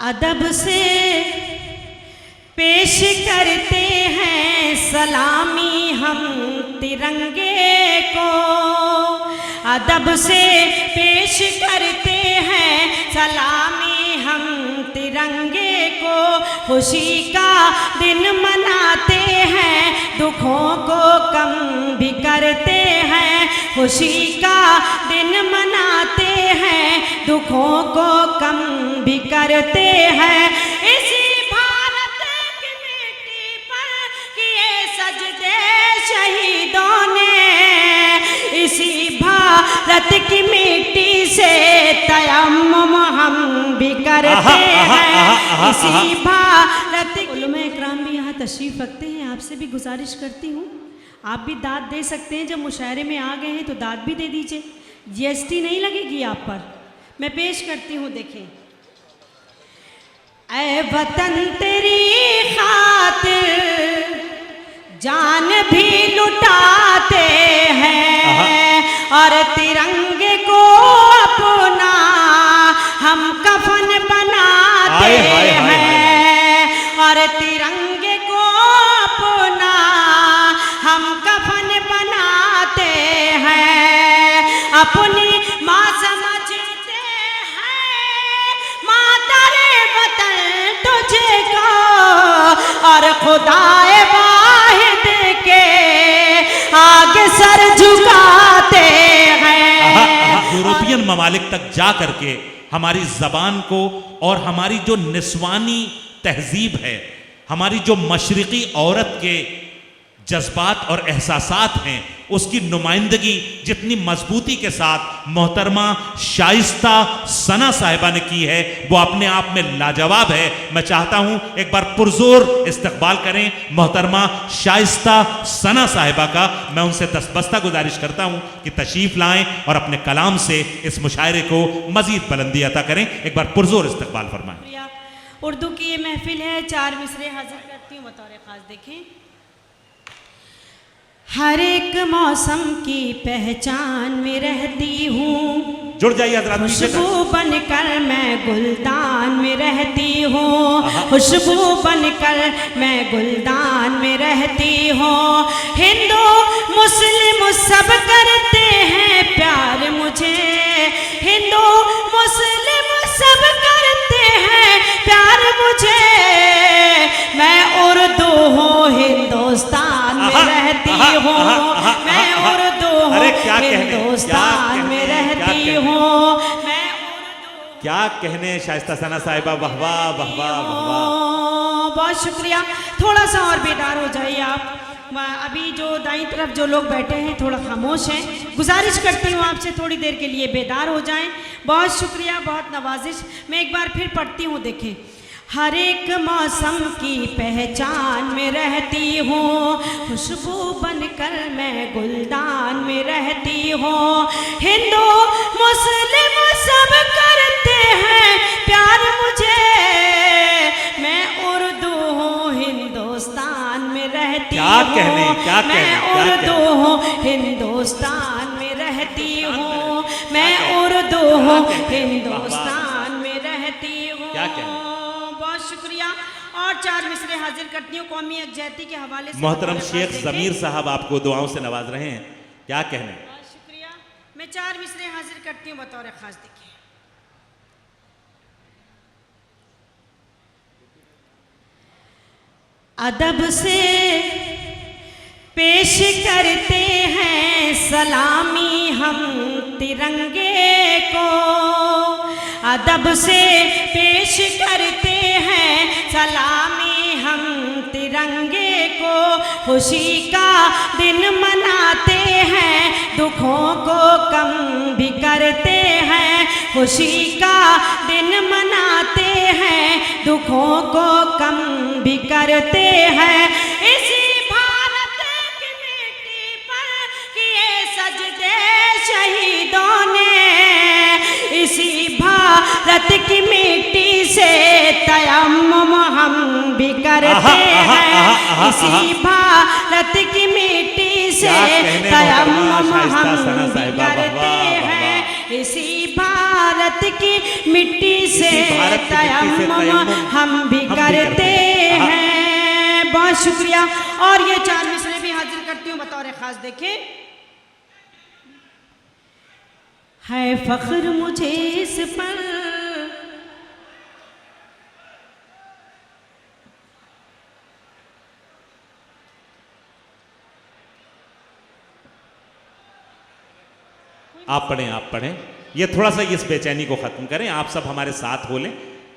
अदब से पेश करते हैं सलामी हम तिरंगे को, अदब से पेश करते हैं सलामी हम तिरंगे को। खुशी का दिन मनाते हैं, दुखों को कम भी करते हैं। खुशी का दिन मनाते हैं, दुखों को कम भी करते हैं। इसी भारत की मिट्टी पर किए सजदे शहीदों ने, इसी भारत की मिट्टी से तयम्मुम हम भी करते हैं। इसी भारत की उलमा इकराम भी यहाँ तशरीफ़ रखते हैं। आपसे भी गुजारिश करती हूँ, आप भी दाद दे सकते हैं। जब मुशायरे में आ गए हैं तो दाद भी दे दीजिए, जीएसटी नहीं लगेगी आप पर। मैं पेश करती हूँ, देखें। ऐ वतन तेरी खातिर जान भी लुटाते हैं, और तिरंगे को अपना हम कफन बनाते हैं, और तिरंगे को अपना हम कफन बनाते हैं। अपनी माँ समझते हैं मातरे वतन तुझको, और खुदाए वाहिद के आगे सर झुकाते हैं। यूरोपियन ममालिक तक जा करके हमारी जबान को और हमारी जो निस्वानी तहजीब है, हमारी जो मशरिकी औरत के जज्बात और एहसासात हैं, उसकी नुमाइंदगी जितनी मजबूती के साथ मोहतरमा शाइस्ता सना साहिबा ने की है, वो अपने आप में लाजवाब है। मैं चाहता हूं एक बार पुरजोर इस्तकबाल करें मोहतरमा शाइस्ता सना साहिबा का। मैं उनसे दस्तबस्ता गुजारिश करता हूं कि तशरीफ लाएं और अपने कलाम से इस मुशायरे को मजीद बुलंदी अता करें। एक बार पुरजोर इस्तकबाल फरमाएं। उर्दू की ये महफिल है, 4 मिसरे हाजिर करती हूँ बतौर खास। देखें। हर एक मौसम की पहचान में रहती हूँ, जुड़ जाइए हज़रात। खुशबू बनकर मैं गुलदान में रहती हूँ, खुशबू बनकर मैं गुलदान में रहती हूँ। हिंदू मुस्लिम सब करते हैं प्यार मुझे, हिंदू मुस्लिम सब करते हैं प्यार मुझे। मैं उर्दू हूँ हिंदुस्तान में रहती हूँ, मैं उर्दू हूँ हिंदुस्तान में रहती हूँ, मैं उर्दू। क्या कहने शाइस्ता सना साहिबा, वाह वाह वाह वाह वाह। बहुत शुक्रिया। थोड़ा सा और बेदार हो जाइए आप। अभी जो दाईं तरफ जो लोग बैठे हैं थोड़ा खामोश हैं, गुजारिश करती हूँ आपसे थोड़ी देर के लिए बेदार हो जाएं। बहुत शुक्रिया, बहुत नवाजिश। मैं एक बार फिर पढ़ती हूँ, देखें। हर एक मौसम की पहचान में रहती हूँ, खुशबू बनकर मैं गुलदान में रहती हूँ। हिंदू मुस्लिम सब करते हैं प्यार मुझे, मैं उर्दू हूँ हिंदुस्तान में रहती हूँ, मैं उर्दू हूँ हिंदुस्तान में रहती हूँ, मैं उर्दू हूँ हिंदुस्तान में रहती हूँ। शुक्रिया। और 4 मिसरे हाजिर करती हूँ कौमी यकजहती के हवाले से। मोहतरम शेख ज़मीर साहब आपको दुआओं से नवाज रहे हैं, क्या कहने। बहुत शुक्रिया। मैं 4 मिसरे हाजिर करती हूँ बतौर खास। देखिए। अदब से पेश करते हैं सलामी हम तिरंगे को, अदब से पेश करते हैं सलामी हम तिरंगे को। खुशी का दिन मनाते हैं, दुखों को कम भी करते हैं। खुशी का दिन मनाते हैं, दुखों को कम भी करते हैं। इसी भारत की मिट्टी पर किए सजदे शहीदों ने, इसी भारत की मिट्टी से तयम्मुम हम भी करते हैं, इसी भारत की मिट्टी से तयम्मुम हम भी करते हैं, इसी भारत भारत की मिट्टी से तयम्मुम हम भी करते हैं। बहुत शुक्रिया। और ये 4 मिसरे भी हाजिर करती हूँ बतौर खास। देखें, है फख्र मुझे इस पर आप पढ़ें। ये थोड़ा सा इस बेचैनी को ख़त्म करें। आप सब हमारे साथ बोलें।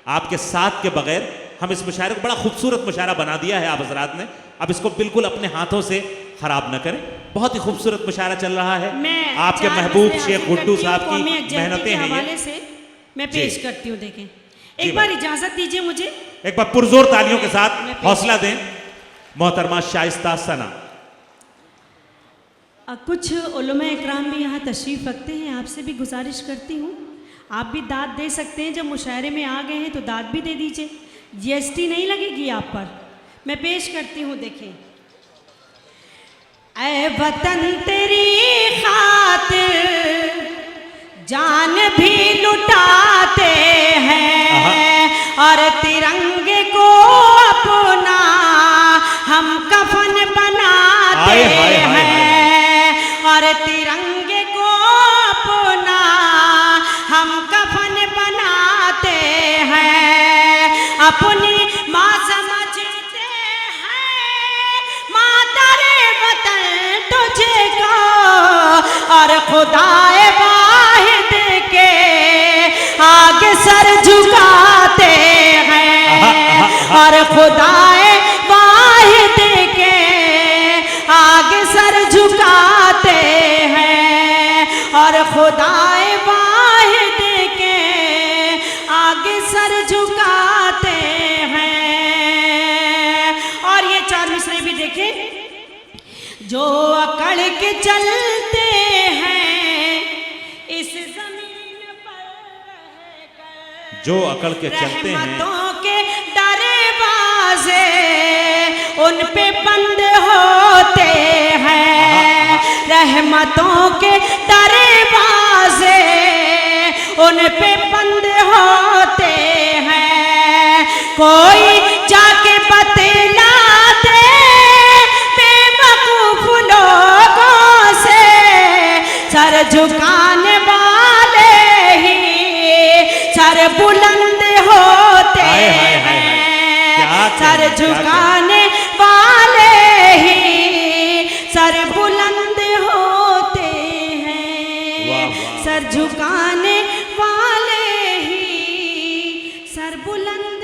आपके साथ के बगैर हम इस मुशायरे को बड़ा खूबसूरत मुशायरा बना दिया है आप हज़रात ने। अब इसको बिल्कुल अपने हाथों से ख़राब न करें। बहुत ही खूबसूरत मुशायरा चल रहा है। आपके महबूब शेख गुड्डू साहब की मेहनतें हैं ये। से मैं पेश करती हूँ। देखें, एक बार इजाज़त दीजिए मुझे, एक बार पुरजोर तालियों के साथ हौसला दें मोहतरमा शाइस्ता सना। कुछ उलमा इकराम भी यहाँ तशरीफ़ रखते हैं। आपसे भी गुजारिश करती हूँ, आप भी दाद दे सकते हैं। जब मुशायरे में आ गए हैं तो दाद भी दे दीजिए। GST नहीं लगेगी आप पर। मैं पेश करती हूँ। देखें, ऐ वतन तेरी खातिर जान भी लुटाते हैं और तिरंगे को अपना हम कफन बनाते हैं और तिरंगे को अपना हम कफन बनाते हैं। अपनी माँ समझते हैं मातरे वतन तुझे को और खुदाए वाहिद के आगे सर झुकाते हैं और खुदाए वाहिद के आगे सर झुकाते हैं और खुदाए वाहिद के आगे सर झुकाते हैं। और ये 4 मिसरे भी देखें, जो अकड़ के चलते हैं इस जमीन पर रहकर, जो अकड़ के चलते हैं रहमतों के दरवाजे उन पे बंद होते हैं। रहमतों के दरवाजे उन पे बंद होते हैं। कोई जाके बतला दे बेवकूफ लोगों से, सर झुकाने वाले ही सर बुलंद होते हैं। सर झुकाने वाले ही सर बुलंद होते हैं। सर झुकाने वाले ही सर बुलंद